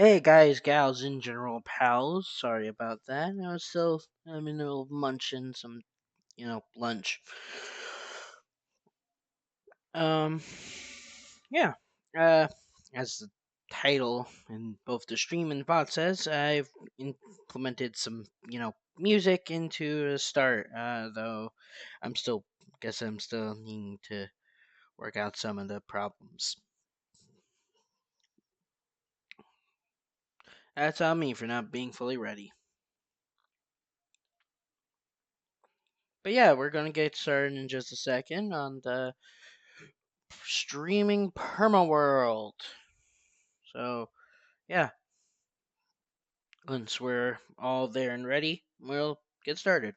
Hey guys, gals, and general pals. Sorry about that. I'm in the middle of munching some, lunch. Um, yeah. Uh, as the title in both the stream and the pod says, I've implemented some, music into the start. Though I'm still needing to work out some of the problems. That's on me for not being fully ready. But yeah, we're gonna get started in just a second on the streaming perma world. So yeah, once we're all there and ready, we'll get started.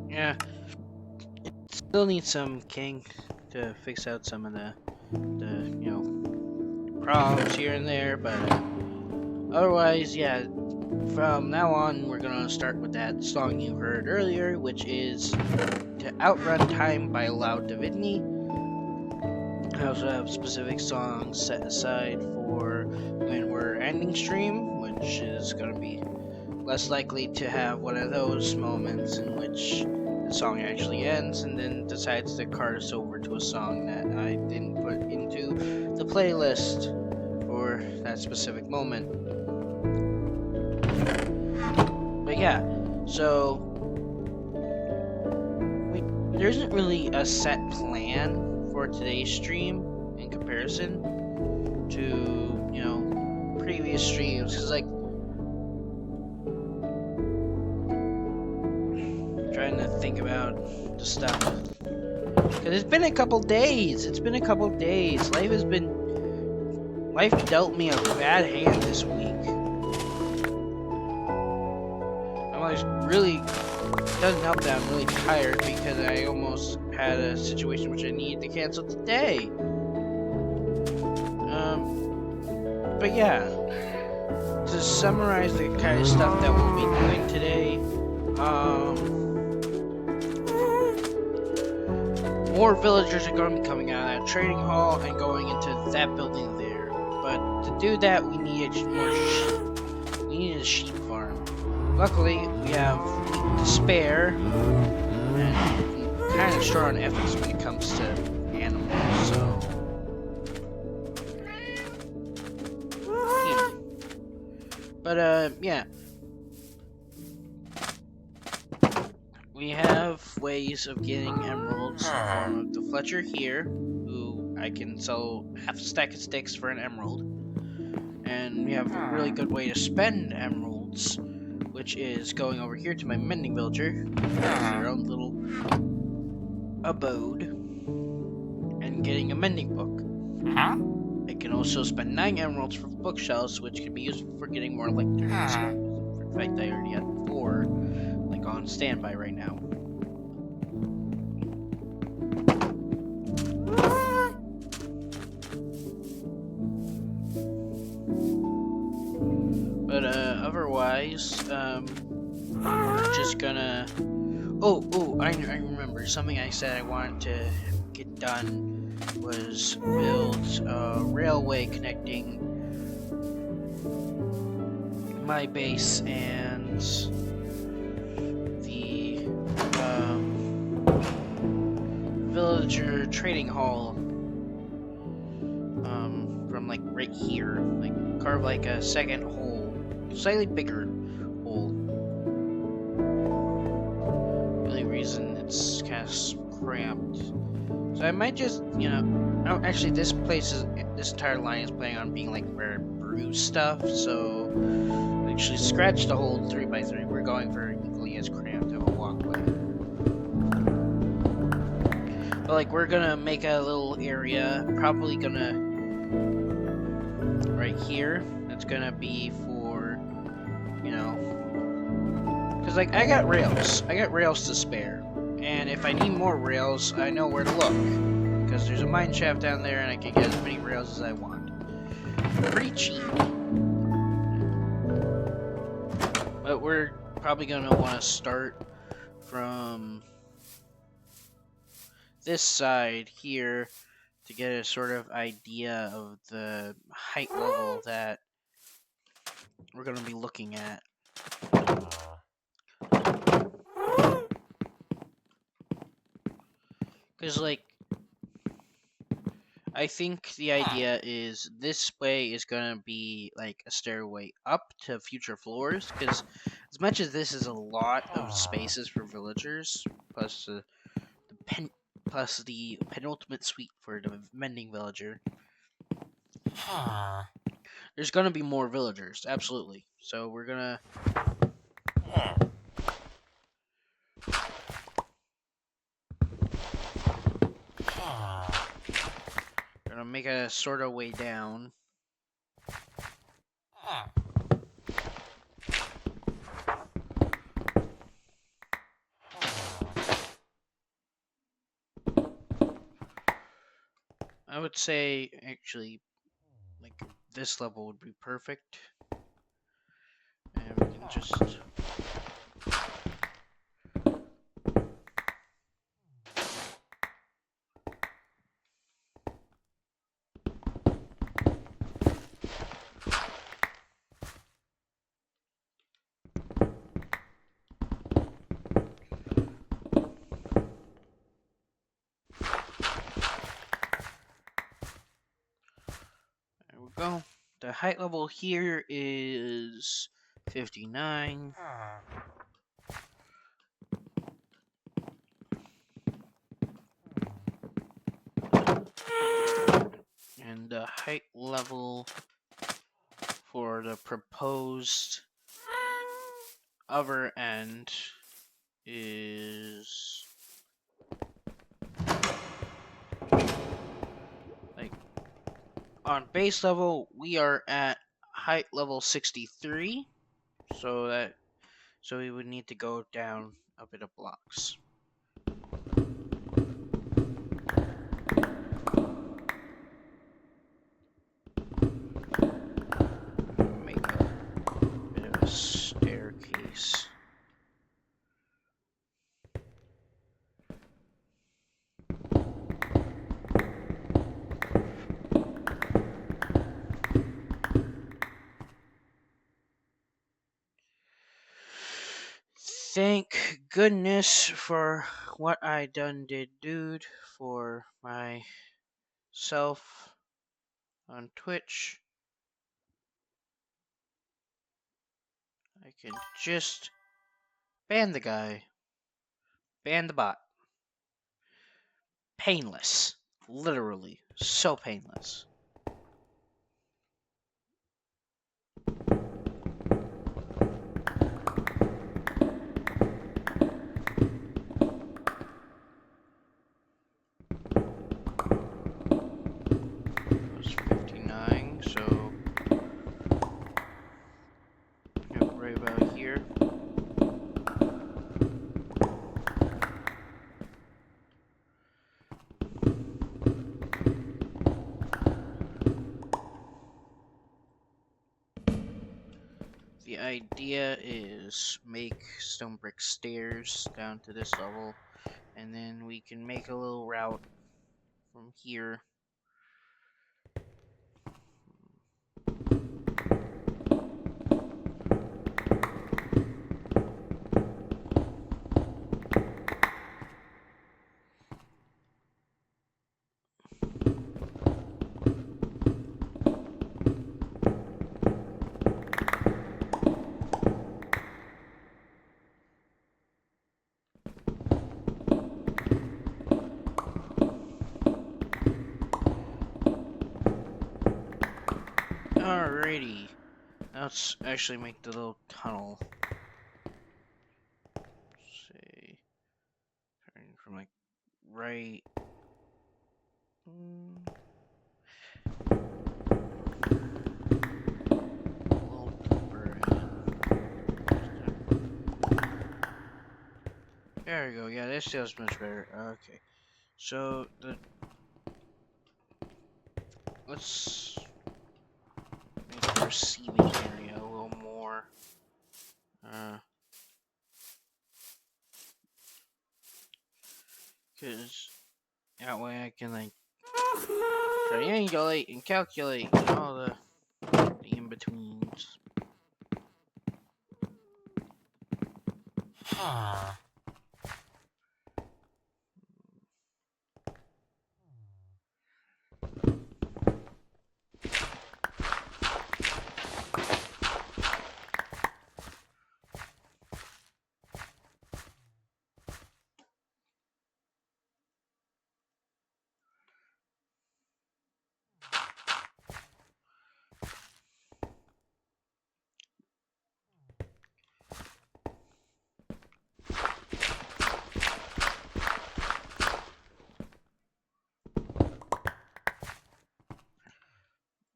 Yeah, still need some king to fix out some of the problems here and there, but otherwise, yeah. From now on, we're gonna start with that song you heard earlier, which is "To Outrun Time" by Loud Divinity. I also have specific songs set aside for when we're ending stream, which is going to be less likely to have one of those moments in which the song actually ends and then decides to cart us over to a song that I didn't put into the playlist for that specific moment. But yeah, so there isn't really a set plan for today's stream in comparison to previous streams, because like trying to think about the stuff, because it's been a couple days. Life dealt me a bad hand this week. I'm like really, it doesn't help that I'm really tired because I almost had a situation which I needed to cancel today. But yeah, to summarize the kind of stuff that we'll be doing today, more villagers are going to be coming out of that trading hall and going into that building there. But to do that, we needed we needed a sheep farm. Luckily, we have to spare and kind of short on efforts when it comes to animals. So. But yeah, we have ways of getting emeralds in the form of the Fletcher here, who I can sell half a stack of sticks for an emerald. And we have a really good way to spend emeralds, which is going over here to my mending villager, who has their own little abode, and getting a mending book. I can also spend 9 emeralds for bookshelves, which can be used for getting more lecterns. In fact, I already had 4, like, on standby right now. But otherwise, we're just gonna. Oh! I remember something I said I wanted to get done was build a railway connecting my base and the villager trading hall. From like right here, like carve like a second hole, slightly bigger hole. The only reason it's kind of cramped, so I might just, oh, actually this entire line is planning on being like rare brew stuff. So actually scratch the whole 3x3. We're going for equally as cramped of a walkway. But like we're gonna make a little area, probably gonna right here. That's gonna be for, because like I got rails to spare, and if I need more rails, I know where to look, because there's a mine shaft down there, and I can get as many rails as I want. Pretty cheap. But we're probably gonna want to start from this side here to get a sort of idea of the height level that we're going to be looking at. Because, like, I think the idea is this way is going to be, like, a stairway up to future floors. Because as much as this is a lot of spaces for villagers, plus the penultimate suite for the mending villager, there's gonna be more villagers, absolutely. So we're gonna make a sort of way down. I would say actually, like, this level would be perfect, and we can just. There we go. The height level here is 59. And the height level for the proposed other end is like on base level we are at height level 63, so we would need to go down a bit of blocks. Make a bit of a staircase. Thank goodness for what I done did, dude, for myself on Twitch. I can just ban the guy. Ban the bot. Painless. Literally. So painless. It was 59, so right about here. The idea is make stone brick stairs down to this level, and then we can make a little route from here. Alrighty. Now let's actually make the little tunnel. Say, turn from like right. A little deeper in. There we go. Yeah, this feels much better. Okay. So let's make the receiving area a little more. Cause that way I can like triangulate and calculate and all the in-betweens.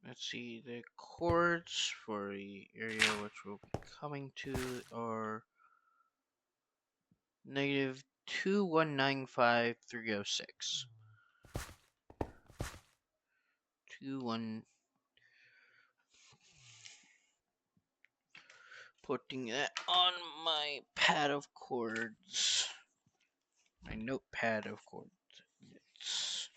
Let's see, the chords for the area which we'll be coming to are negative 2195306. 21. Putting that on my pad of chords. My notepad of chords. It's,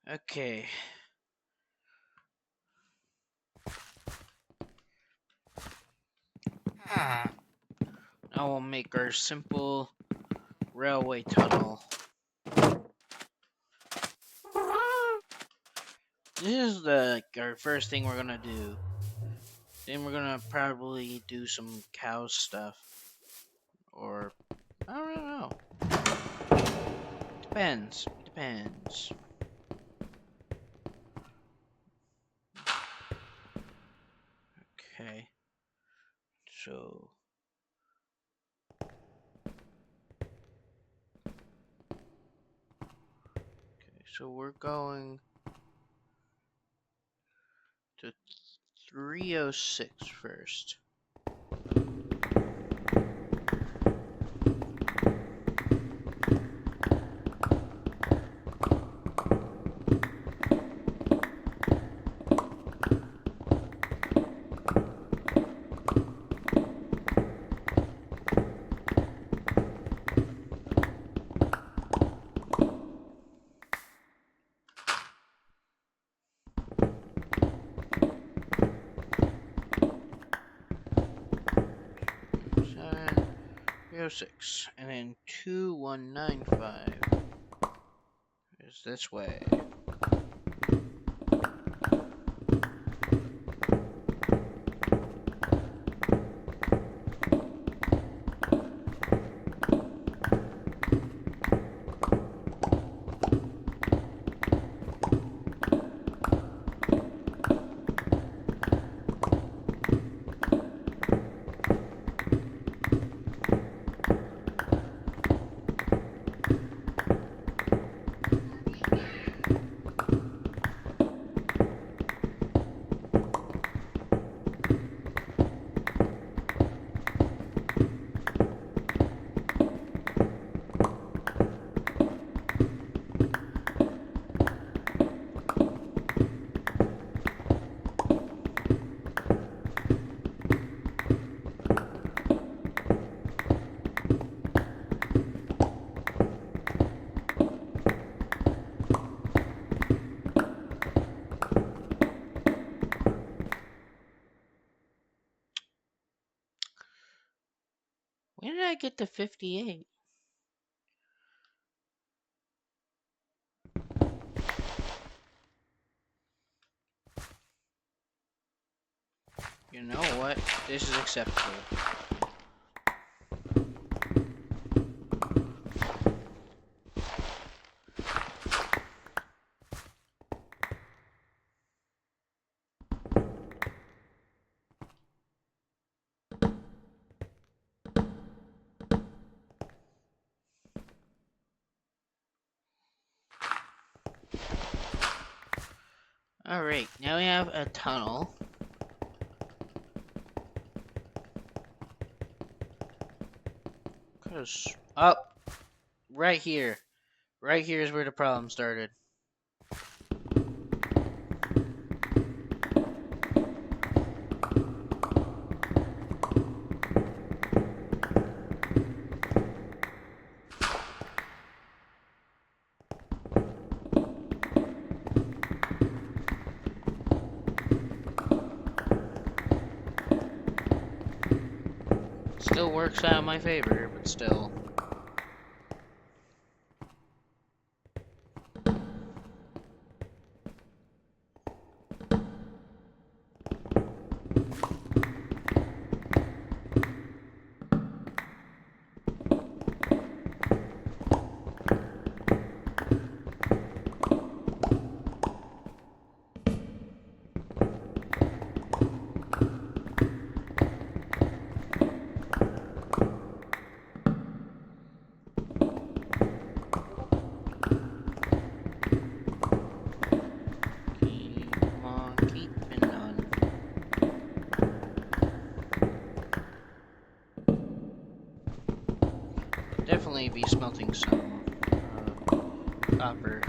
okay. Now we'll make our simple railway tunnel. This is our first thing we're gonna do. Then we're gonna probably do some cow stuff. Or I don't know. Depends. Depends. Okay. So we're going to 306 first. 306. And then 2195 is this way. When did I get to 58? You know what? This is acceptable. Alright, now we have a tunnel. Up, right here. Right here is where the problem started. Still works out in my favor, but still. Definitely be smelting some copper.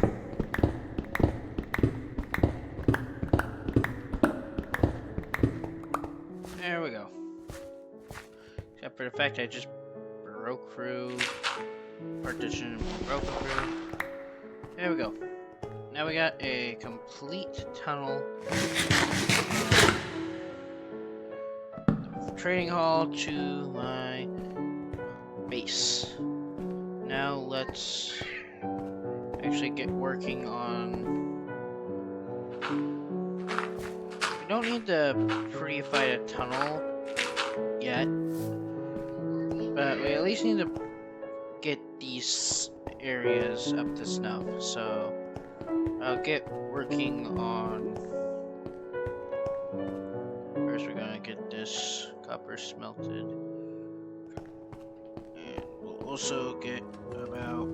There we go. Except for the fact I just broke through partition, broken through. There we go. Now we got a complete tunnel. Trading hall to my base. Now let's actually get working on... We don't need to purify the tunnel yet, but we at least need to get these areas up to snuff, so I'll get working on... First we're gonna get this copper smelted. Also get about,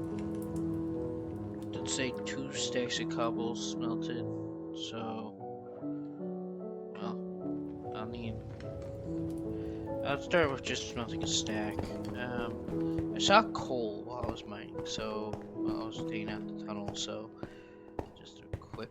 let's say, 2 stacks of cobble smelted. So, well, I'll start with just smelting a stack. I saw coal while I was mining, so while I was digging out the tunnel. So, just a quick.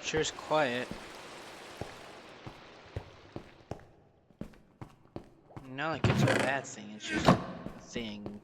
Sure is quiet. Not like it's a bad thing, it's just a thing.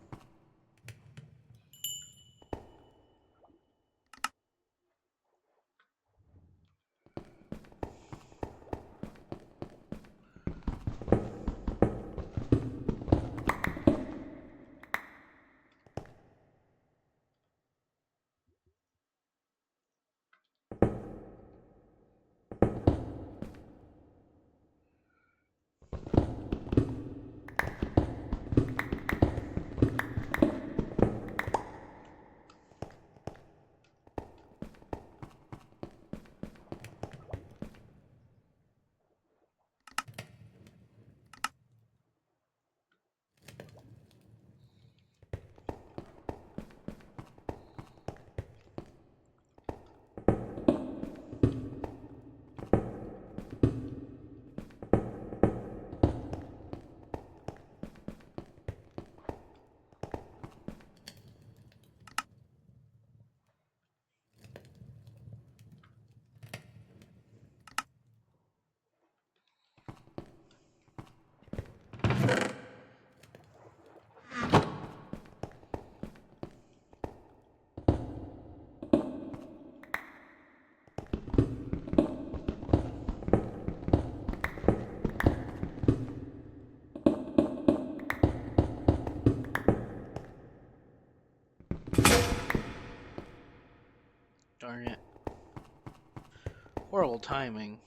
Darn it. Horrible timing.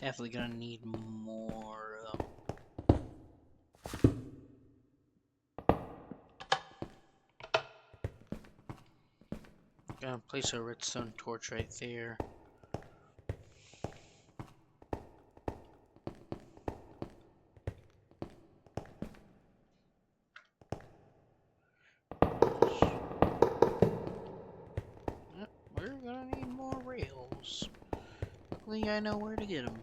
Definitely gonna need more of them. Gonna place a redstone torch right there. items. Luckily, I know where to get them.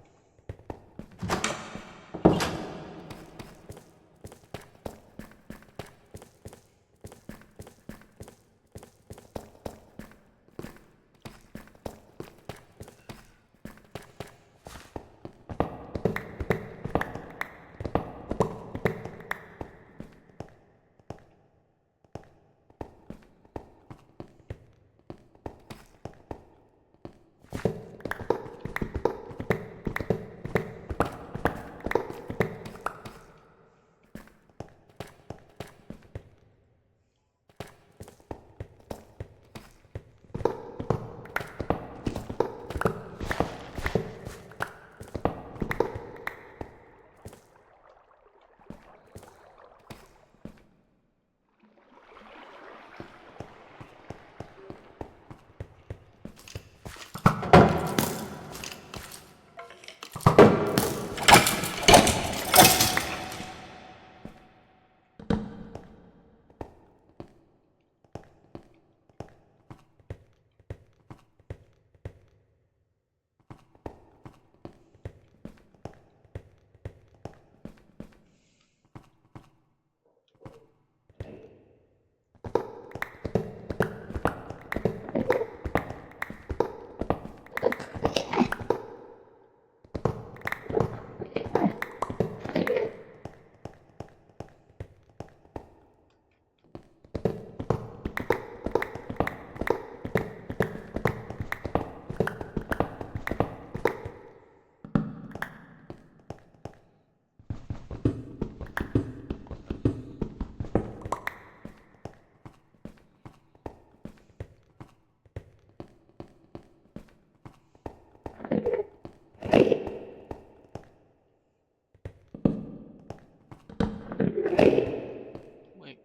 Wait.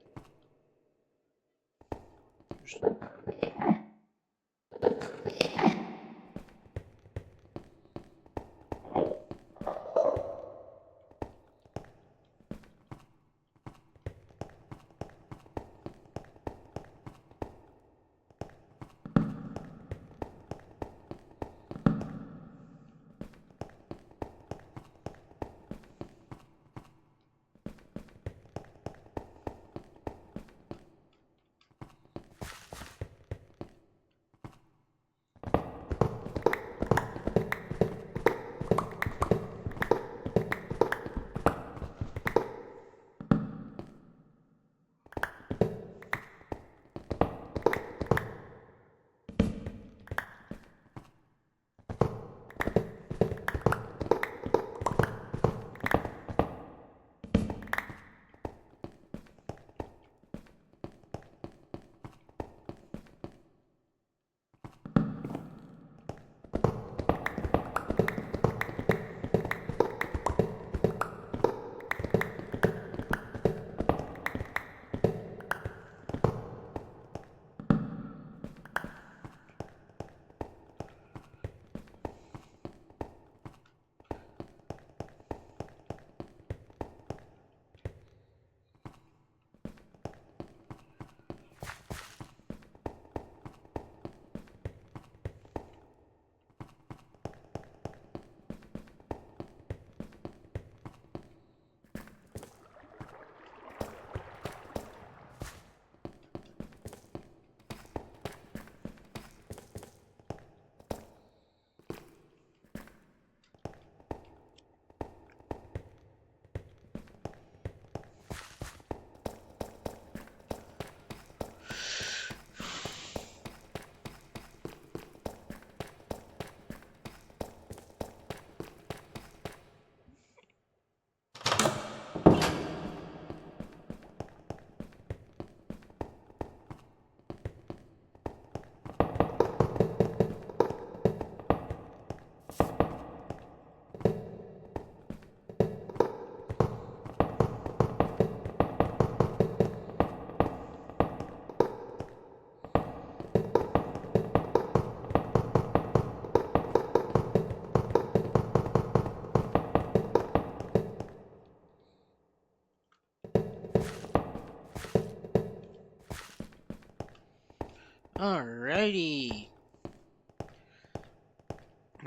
Alrighty.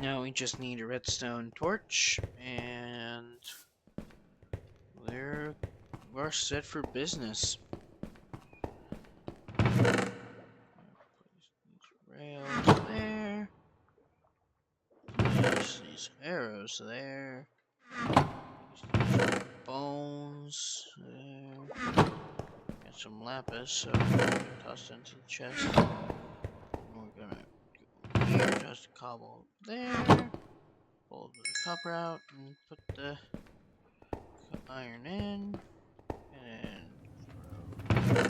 Now we just need a redstone torch, and we're set for business. Place these rails there. Place these arrows there. These bones there. Got some lapis, so we're gonna toss it into the chest. And we're gonna go here, toss the cobble there. Pull the copper out and put the iron in. And throw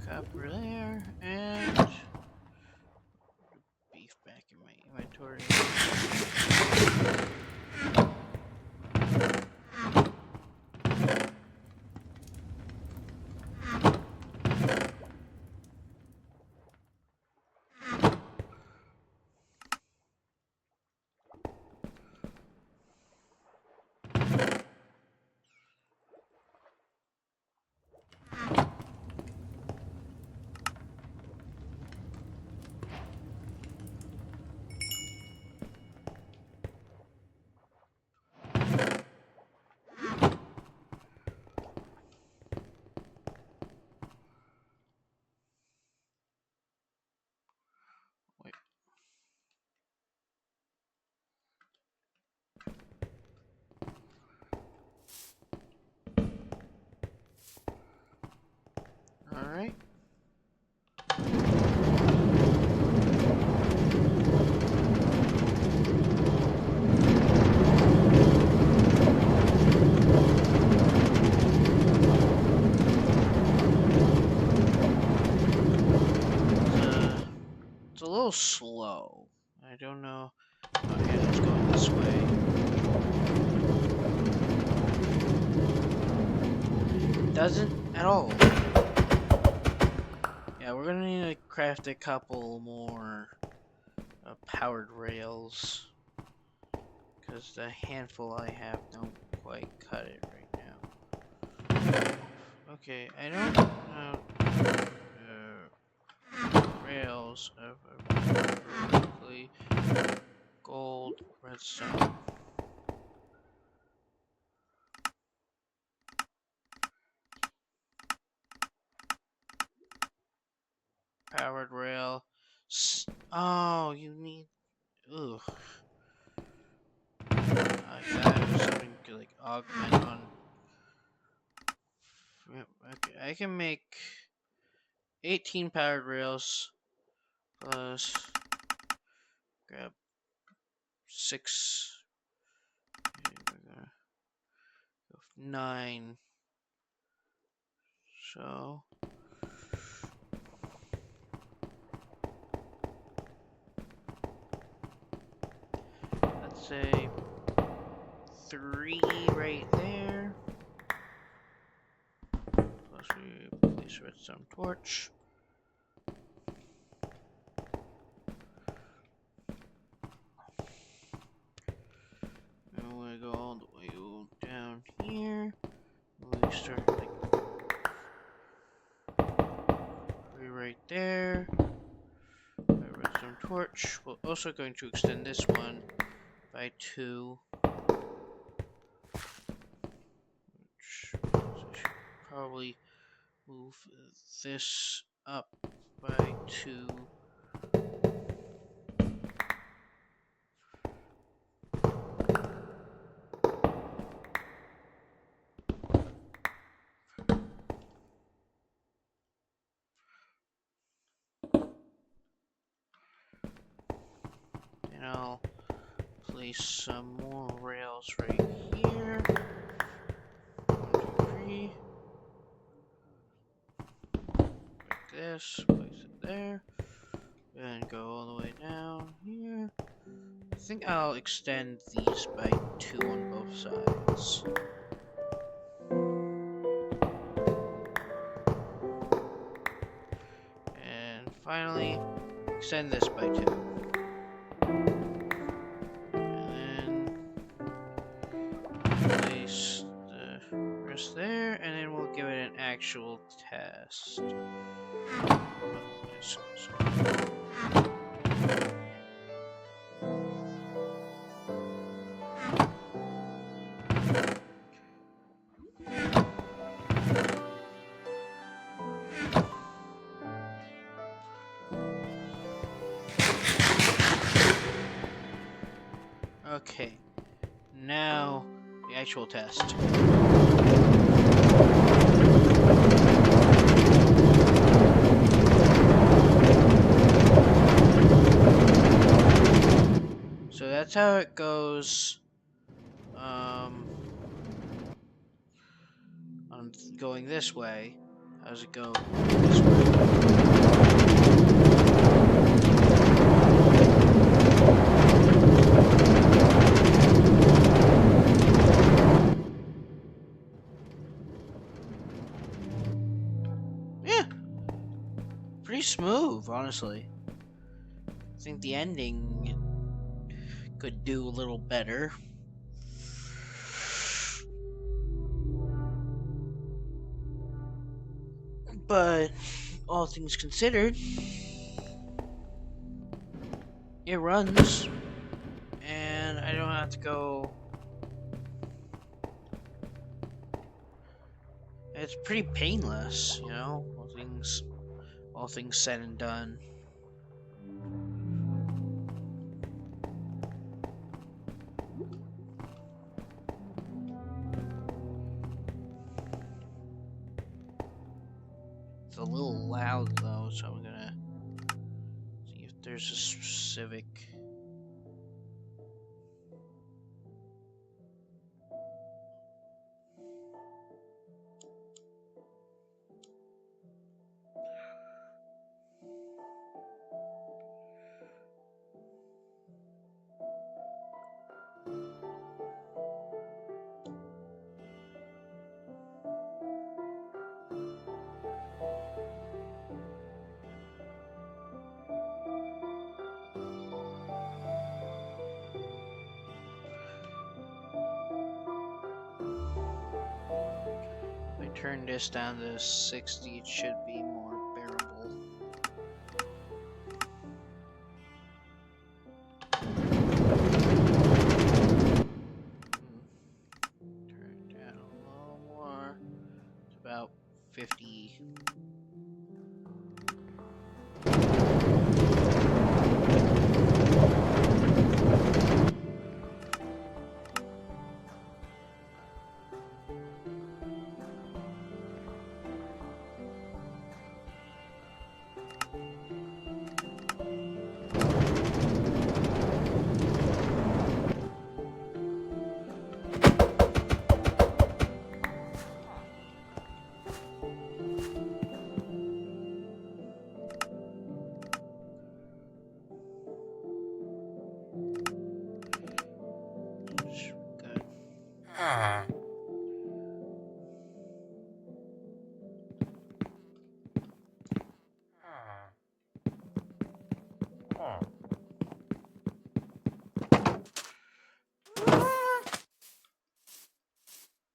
copper there. And beef back in my inventory. Wait. Alright. It's a little slow. I don't know. Okay, let's go this way. It doesn't at all. Yeah, we're gonna need to craft a couple more powered rails, because the handful I have don't quite cut it right now. Okay, I don't know. Rails of vertically gold redstone. Powered rail. Oh, you need. Ugh. I thought it was something to like augment on. Okay, I can make 18 powered rails plus grab 6. Okay, we're gonna go 9. So let's say 3 right there. Plus we place redstone torch. And we're gonna go all the way down here. We start like 3 right there. Redstone torch. We're also going to extend this one by 2. Which I should probably move this up by 2. And I'll place some more rails right here. 1, 2, 3. Like this. Place it there. And go all the way down here. I think I'll extend these by 2 on both sides. And finally, extend this by 2. And then place the rest there, and then we'll give it an actual test. Okay. Now, the actual test. So that's how it goes. I'm going this way. How does it go this way? Yeah. Pretty smooth, honestly. I think the ending could do a little better. But all things considered, it runs, and I don't have to go. It's pretty painless, you know. All things said and done. It's a little loud though, so I'm gonna see if there's a specific. If I turn this down to 60, it should be more bearable. Turn it down a little more. It's about 50. Good.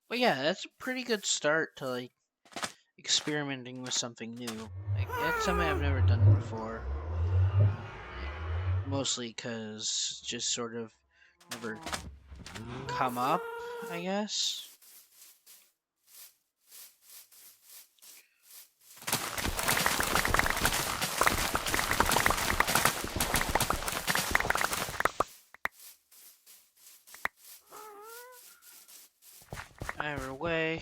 But yeah, that's a pretty good start to like experimenting with something new. Like that's something I've never done before. Mostly because it's just sort of never come up, I guess. Either way.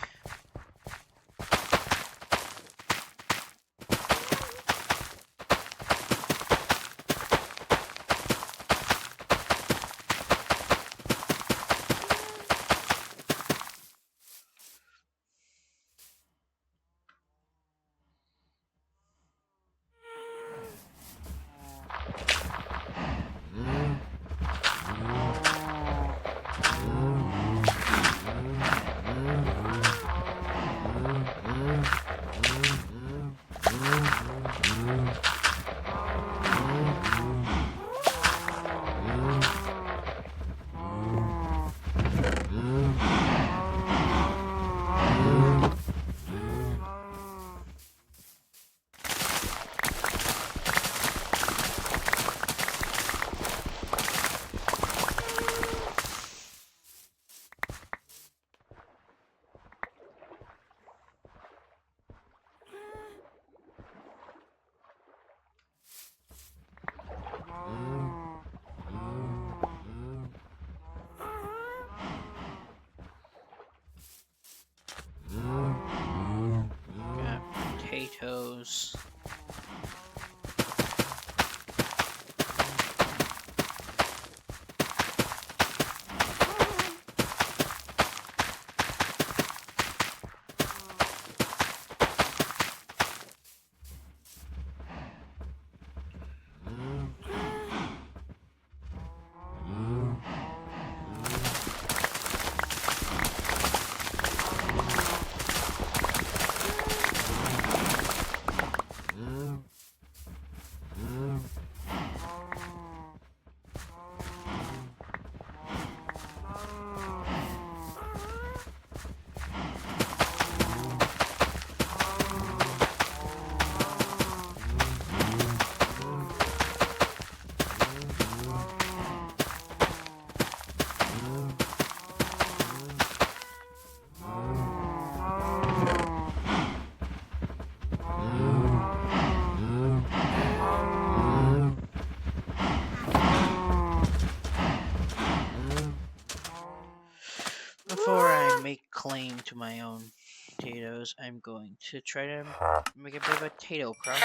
knows? Before I make claim to my own potatoes, I'm going to try to make a bit of a potato profit.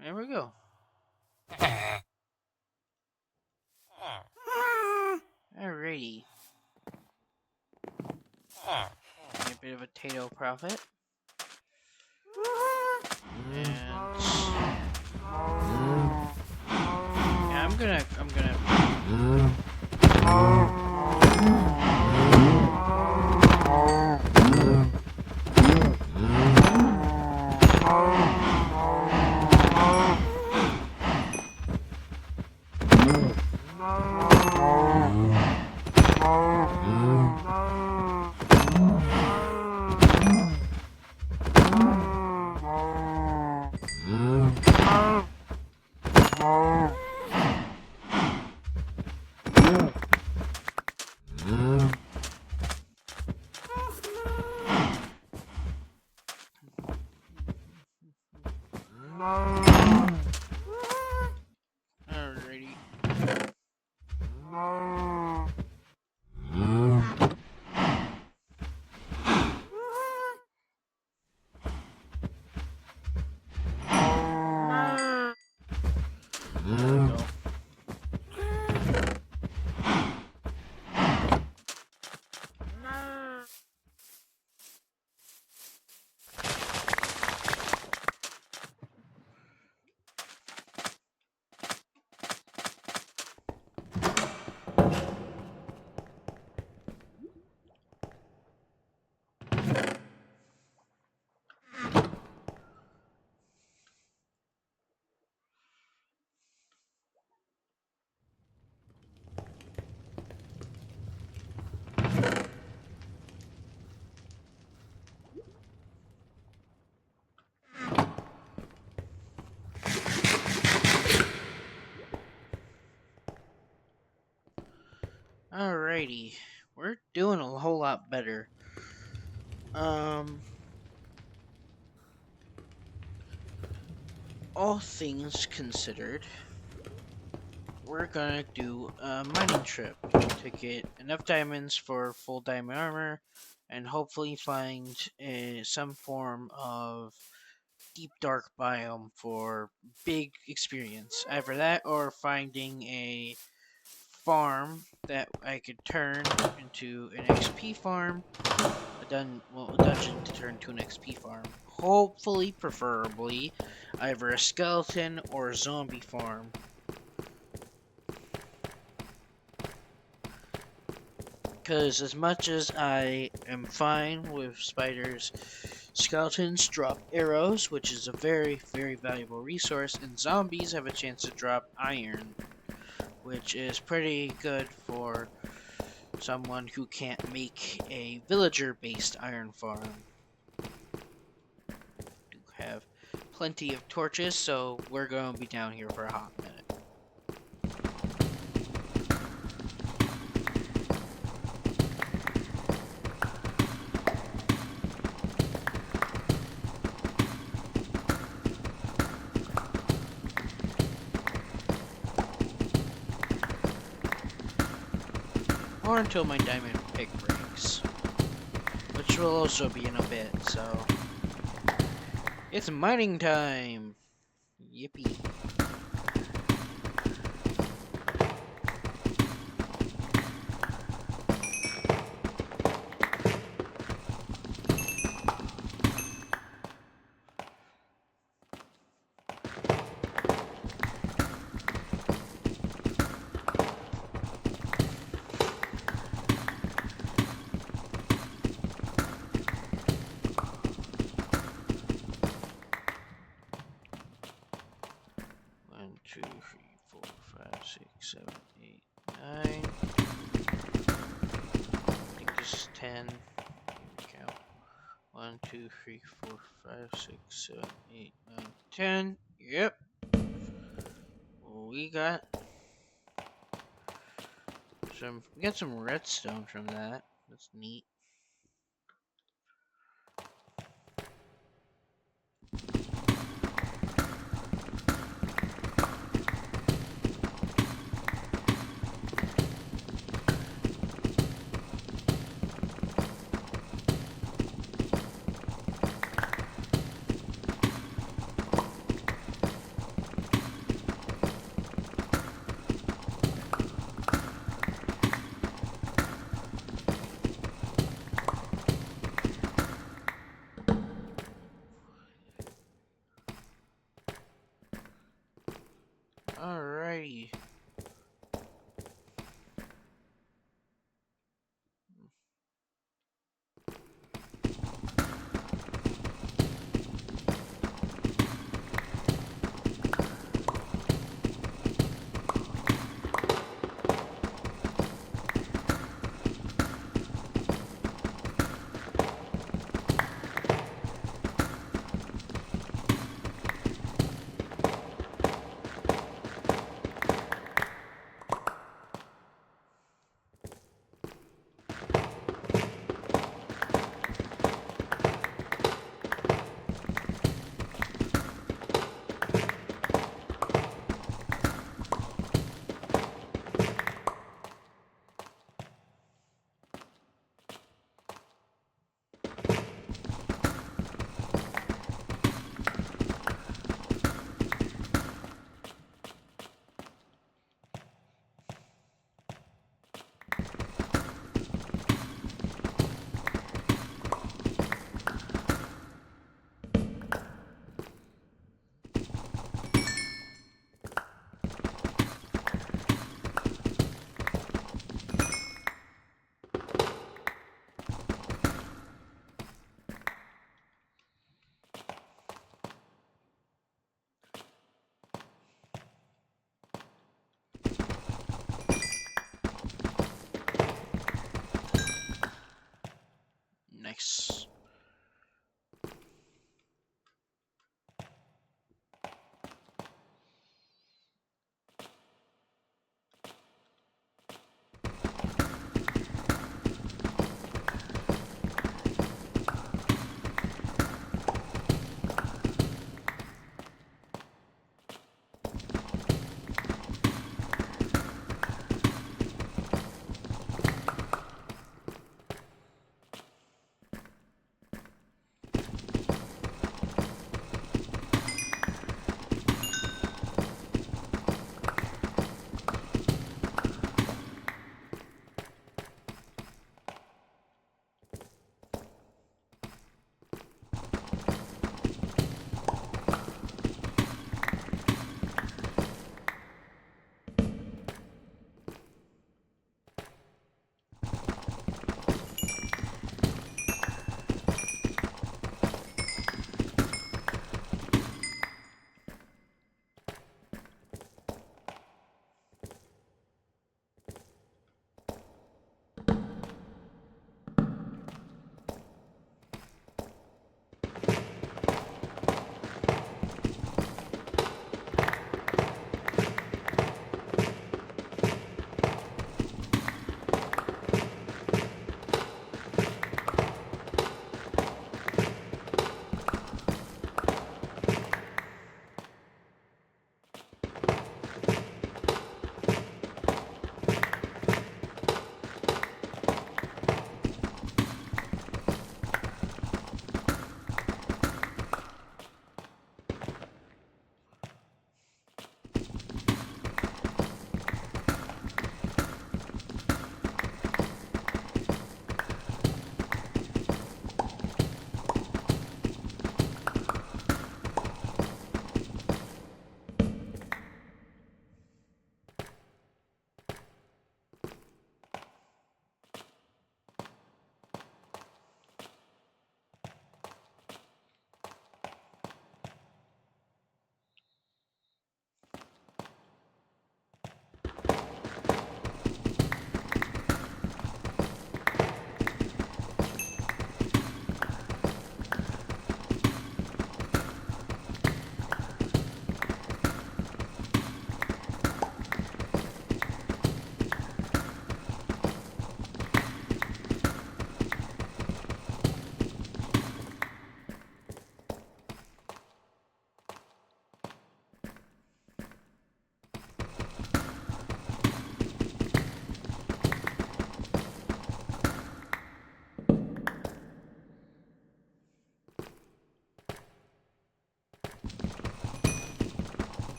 There we go. Alrighty. Make a bit of a potato profit. And yeah, I'm gonna alrighty. There we go. Alrighty. We're doing a whole lot better. All things considered, we're gonna do a mining trip to get enough diamonds for full diamond armor and hopefully find some form of deep dark biome for big experience. Either that or finding a farm that I could turn into an XP farm, a dungeon to turn to an XP farm. Hopefully, preferably, either a skeleton or a zombie farm. Because as much as I am fine with spiders, skeletons drop arrows, which is a very, very valuable resource, and zombies have a chance to drop iron, which is pretty good for someone who can't make a villager-based iron farm. We have plenty of torches, so we're going to be down here for a hot minute. Or until my diamond pick breaks, which will also be in a bit, so It's mining time! Yippee. One, two, three, four, five, six, seven, eight, nine. I think this is 10. Let me count. 1, 2, 3, 4, 5, 6, 7, 8, 9, 10. Yep. We got some redstone from that. That's neat. Alrighty.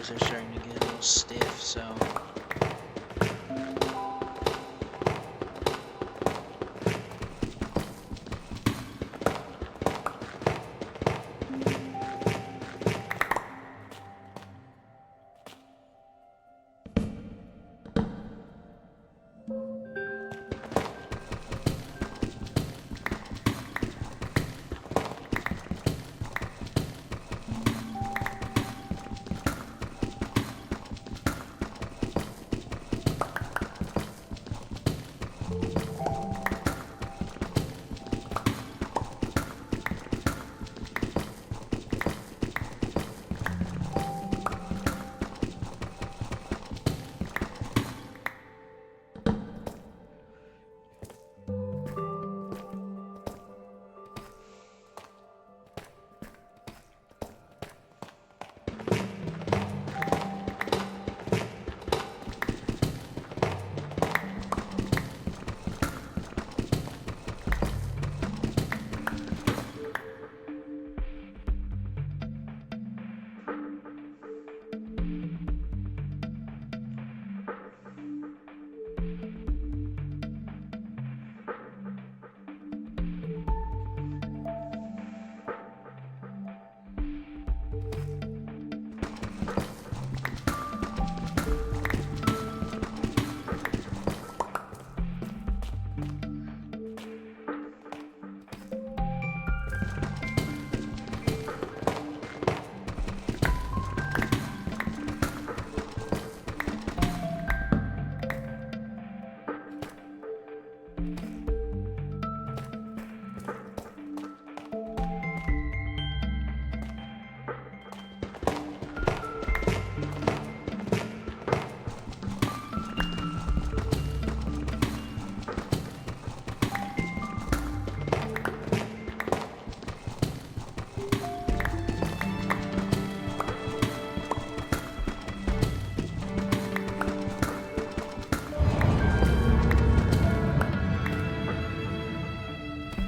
fingers are starting to get a little stiff, so...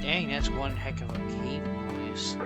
Dang, that's one heck of a cave, boys.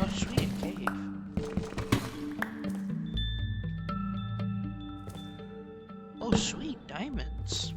Oh, sweet, a cave. Oh, sweet, diamonds.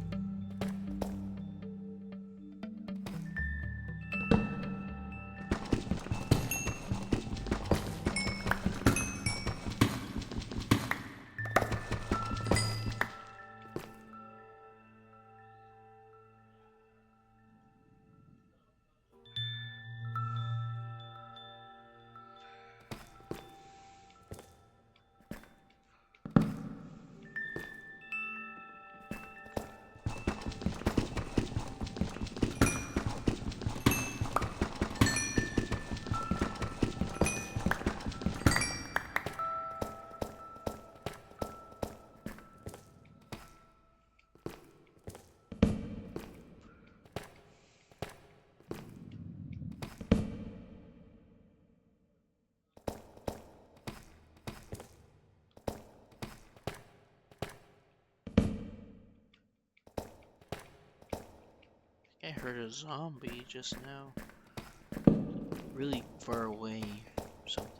I heard a zombie just now. Really far away. Something.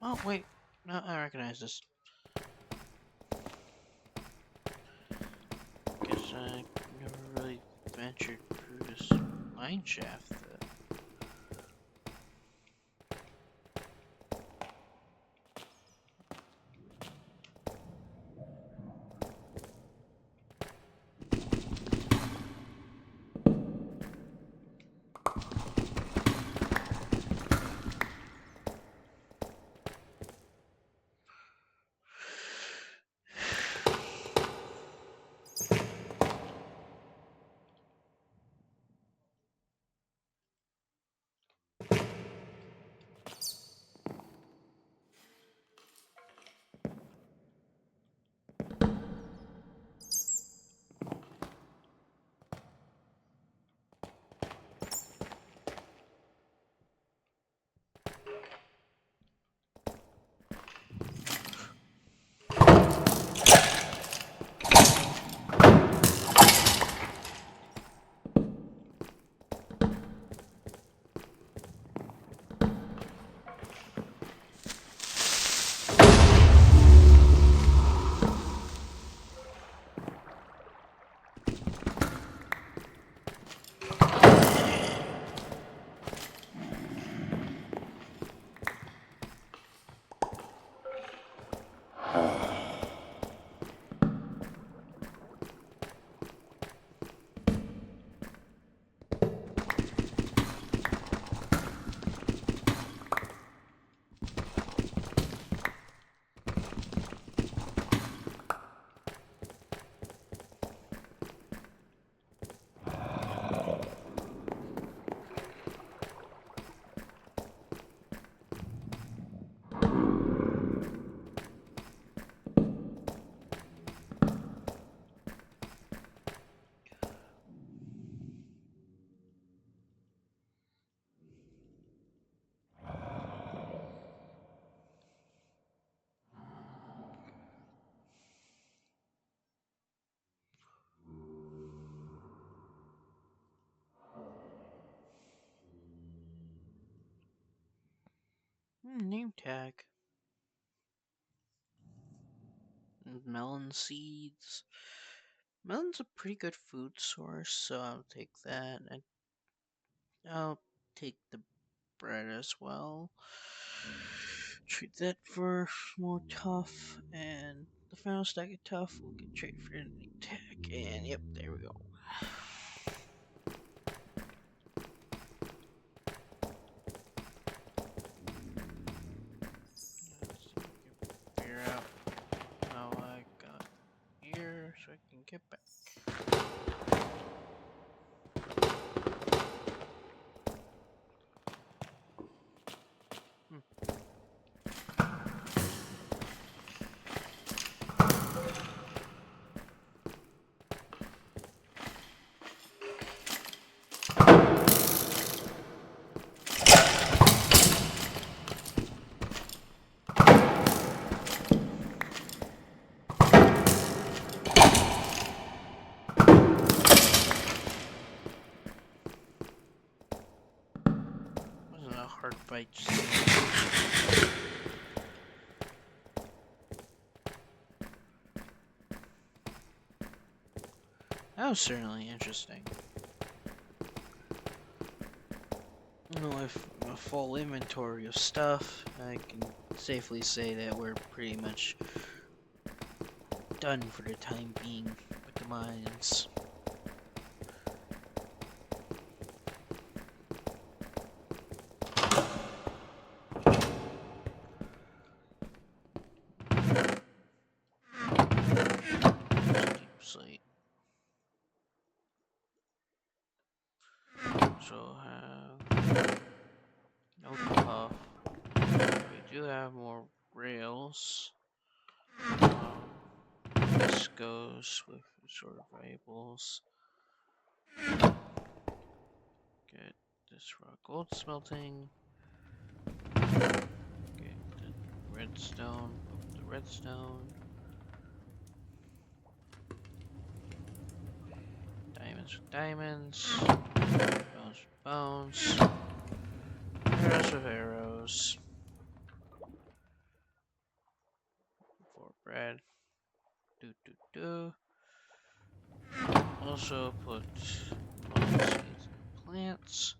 Oh, wait. No, I recognize this. Guess I never really ventured through this mine shaft. Name tag. Melon seeds. Melon's a pretty good food source, so I'll take that. I'll take the bread as well. Treat that for more tough, and the final stack of tough will get traded for an attack. And yep, there we go. Let's see if we can figure out how I got here so I can get back. Wasn't a hard fight. That was certainly interesting. With a full inventory of stuff, I can safely say that we're pretty much done for the time being with the mines. Deep slate. So have no puff. We do have more rails. This goes with sort of variables. Get this raw gold smelting. Get the redstone. Put the redstone. Diamonds with diamonds. Bones with bones. Arrows with arrows. Also put mulch seeds and plants.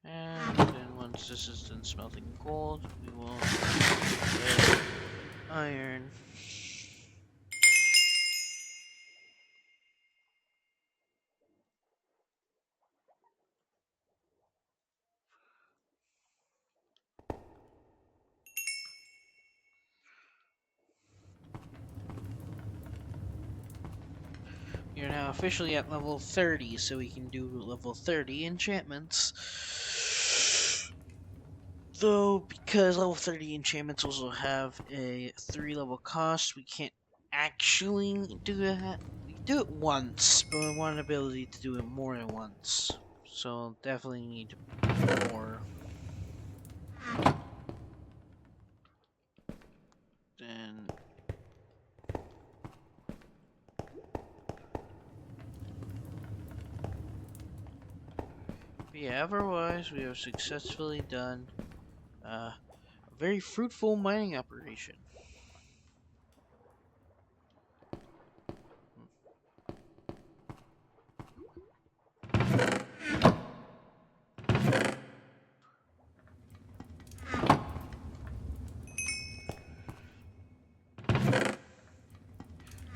And then once this is done smelting gold, we will get iron. You're now officially at level 30, so we can do level 30 enchantments. Though, because level 30 enchantments also have a 3 level cost, we can't actually do that. We can do it once, but we want an ability to do it more than once. So, definitely need more. Then. But yeah, otherwise, we have successfully done a very fruitful mining operation.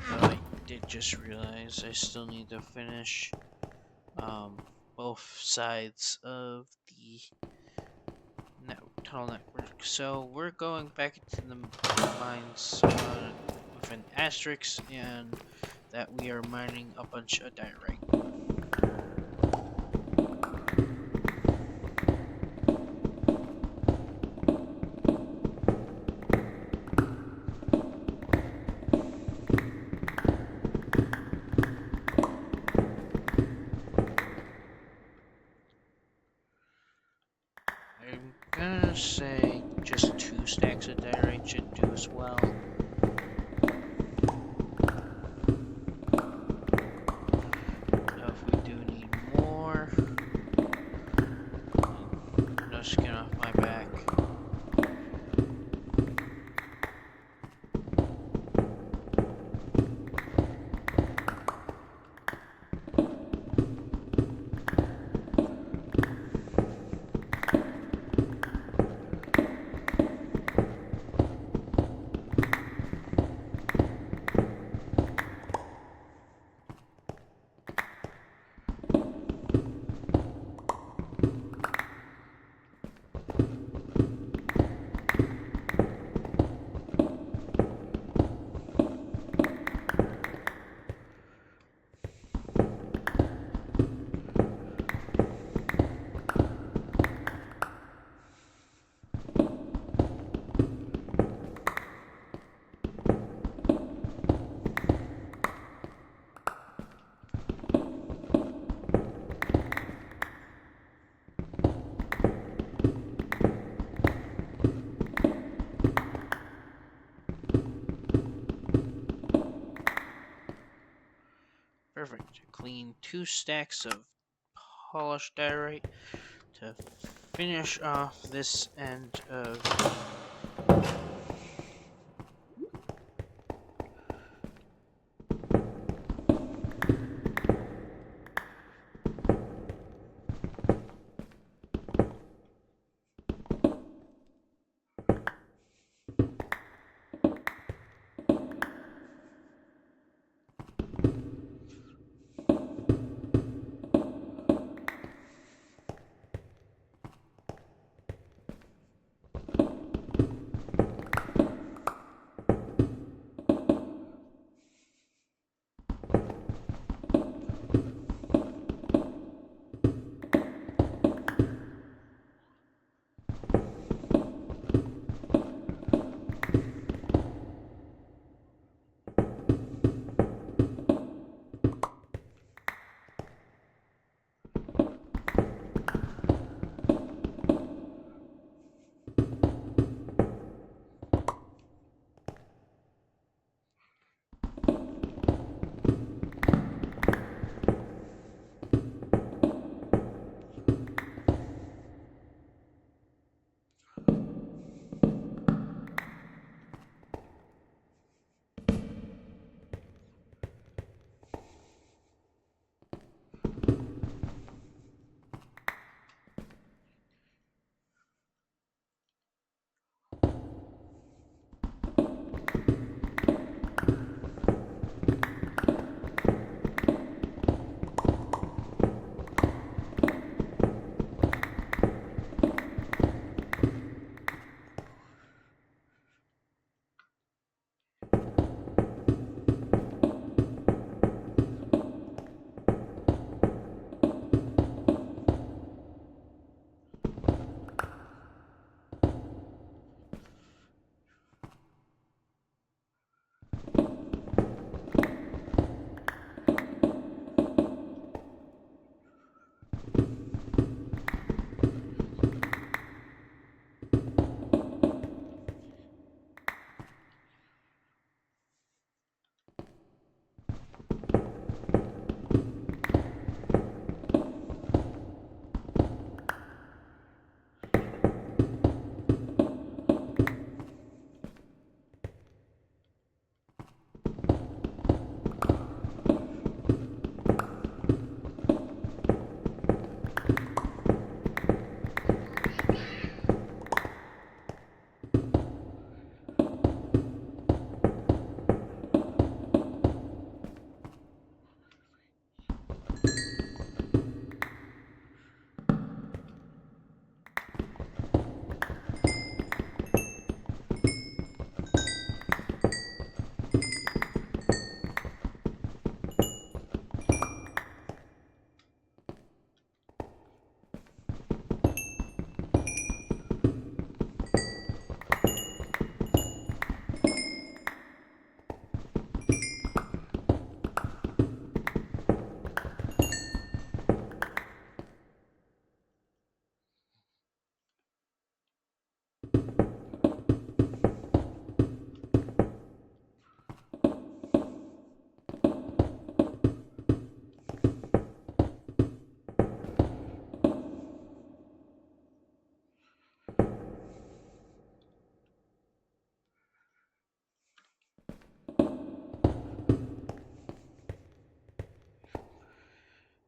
Oh, I did just realize I still need to finish both sides of the tunnel network. So we're going back into the mines with an asterisk, and that we are mining a bunch of diorite. I'm gonna say just 2 stacks of diorite should do as well. Now if we do need more, no skin off my back. Perfect. Clean 2 stacks of polished diorite to finish off this end of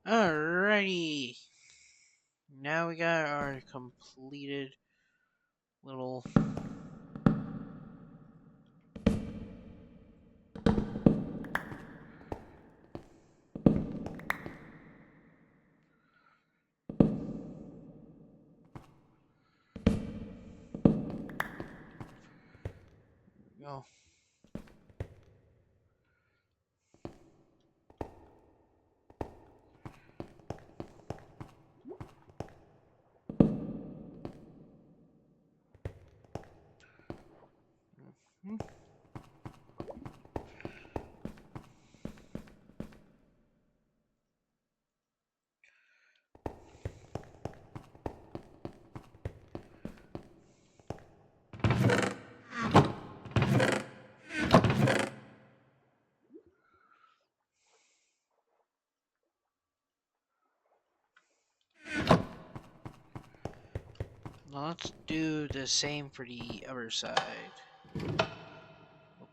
Alrighty. Now we got our completed little. Go. Now let's do the same for the other side. Oh.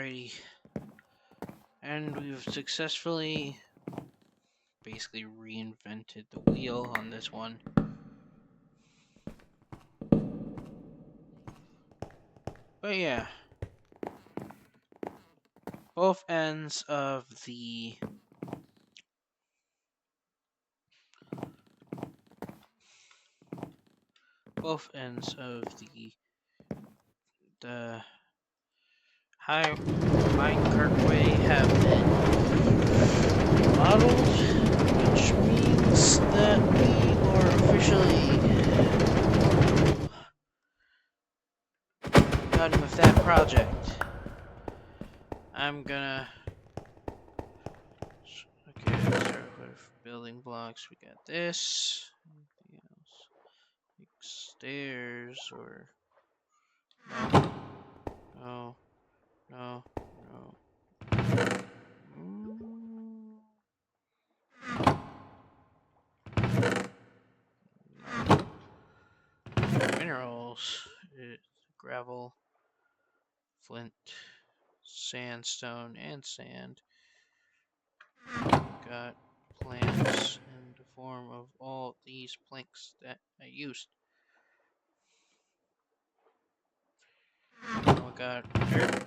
Alrighty. And we've successfully basically reinvented the wheel on this one. But yeah. Both ends of the the high minecart way have been modeled, which means that we are officially done with that project. I'm gonna okay, start with building blocks. We got this. Anything else? Like stairs or no, no, no, no. Mm. Minerals, gravel, flint, sandstone, and sand. Got plants in the form of all these planks that I used. We got dirt,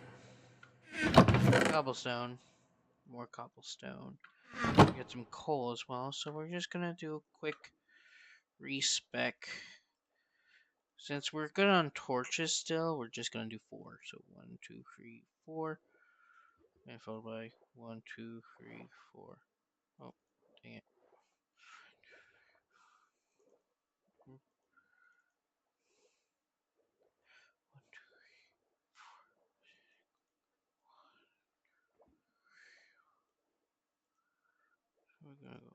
cobblestone, more cobblestone. We got some coal as well, so we're just gonna do a quick respec. Since we're good on torches still, we're just gonna do 4. So 1, 2, 3, 4. And followed by 1, 2, 3, 4. Oh, dang it. One, two, we're gonna go.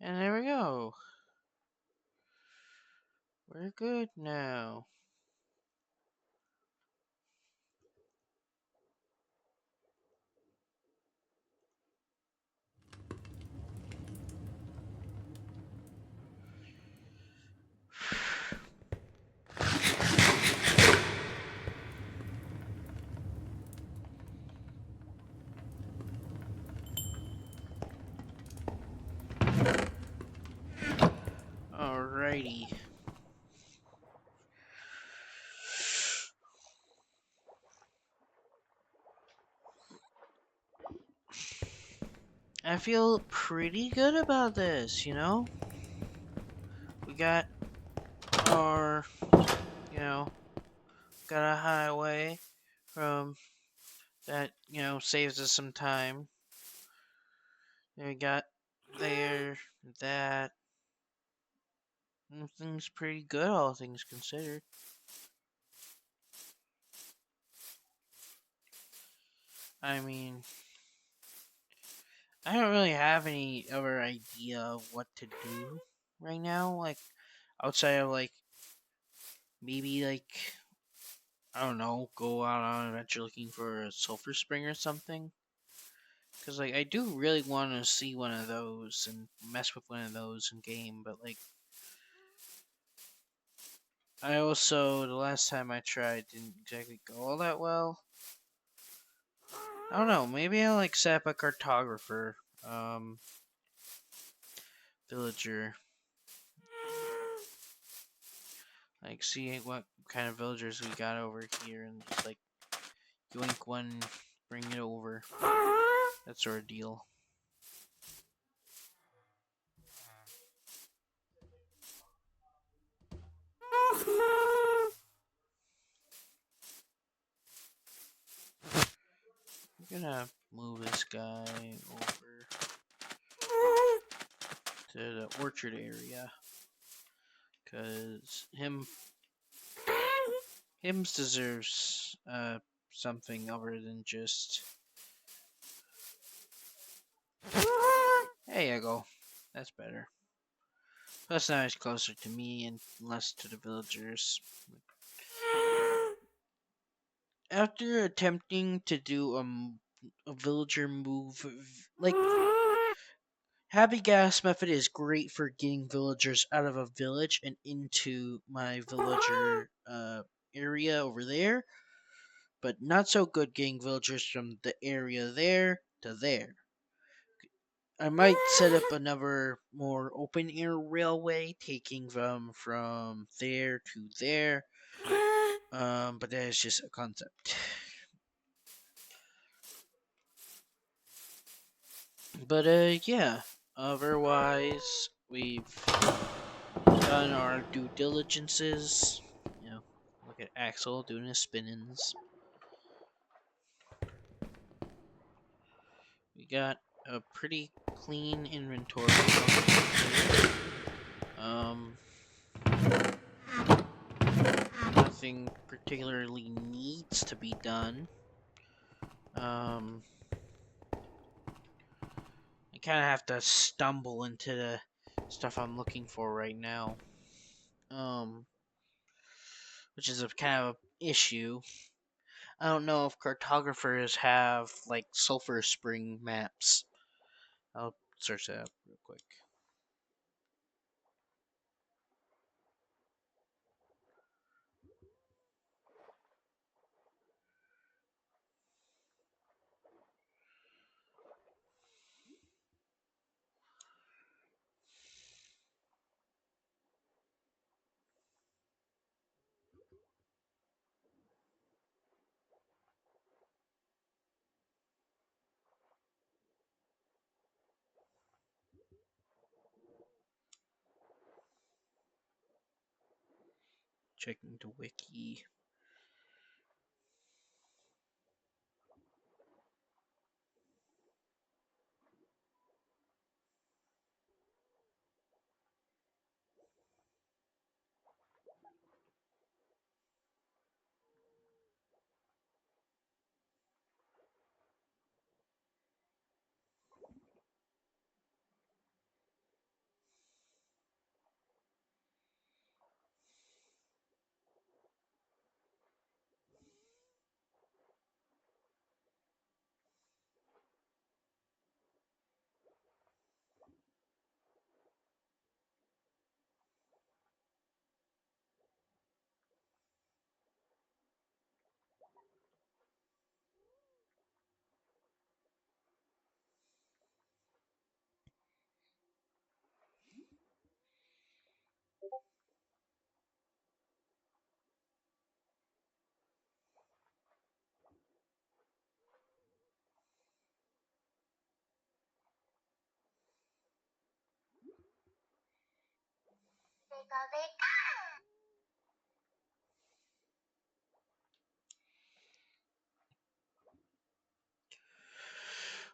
And there we go. We're good now. Alrighty. I feel pretty good about this, you know? We got our, you know, got a highway from that, saves us some time. Then we got there, that. Things pretty good, all things considered. I mean, I don't really have any other idea of what to do right now. Like, outside of, like, maybe, like, I don't know, go out on an adventure looking for a sulfur spring or something. Because, like, I do really want to see one of those and mess with one of those in game, but, like, I also, the last time I tried, didn't exactly go all that well. I don't know, maybe I'll, like, set up a cartographer, villager. Like, see what kind of villagers we got over here and just, like, yoink one, bring it over. That sort of deal. I'm gonna move this guy over to the orchard area. Cause Hims deserves something other than just. There you go. That's better. Plus now he's closer to me and less to the villagers. After attempting to do a villager move, like Happy gas method is great for getting villagers out of a village and into my villager area over there, but not so good getting villagers from the area there to there. I might set up another more open air railway taking them from there to there, but that is just a concept. But yeah, otherwise we've done our due diligences. You know, look at Axel doing his spinnings. We got a pretty clean inventory. Um, Nothing particularly needs to be done. Um, I kind of have to stumble into the stuff I'm looking for right now. Um, which is a kind of issue. I don't know if cartographers have like sulfur spring maps. I'll search that up real quick. Checking the wiki.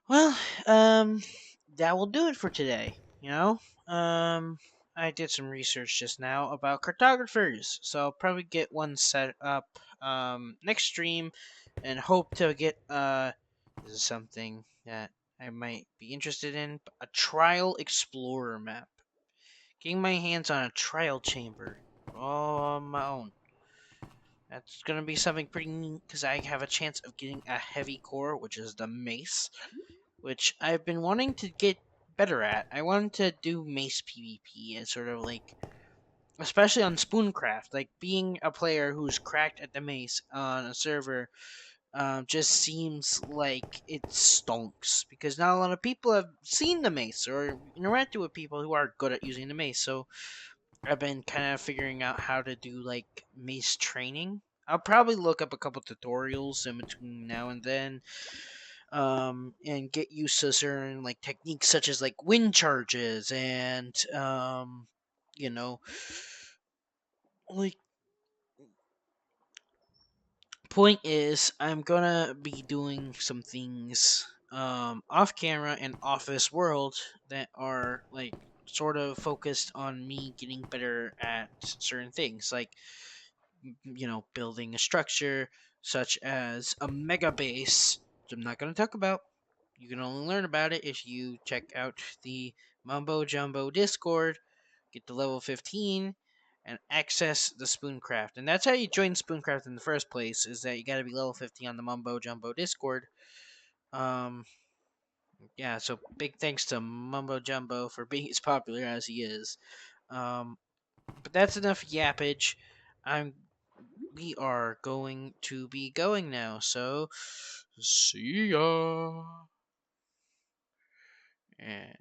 Well, um, that will do it for today. I did some research just now about cartographers, so I'll probably get one set up next stream, and hope to get this is something that I might be interested in, a trial explorer map. Getting my hands on a trial chamber all on my own. That's gonna be something pretty neat because I have a chance of getting a heavy core, which is the mace, which I've been wanting to get better at. I wanted to do mace PvP and sort of like, especially on Spooncraft, like being a player who's cracked at the mace on a server just seems like it stonks because not a lot of people have seen the mace or interacted with people who are good at using the mace. So I've been kind of figuring out how to do like mace training. I'll probably look up a couple tutorials in between now and then, and get used to certain like techniques such as like wind charges and you know, like point is I'm gonna be doing some things off camera and off this world that are like sort of focused on me getting better at certain things, like building a structure such as a mega base, which I'm not going to talk about. You can only learn about it if you check out the Mumbo Jumbo Discord, get to level 15, and access the Spooncraft. And that's how you join Spooncraft in the first place, is that you got to be level 50 on the Mumbo Jumbo Discord. Um, Yeah, so big thanks to Mumbo Jumbo for being as popular as he is. Um, but that's enough yappage. I'm we are going to be going now, so see ya. And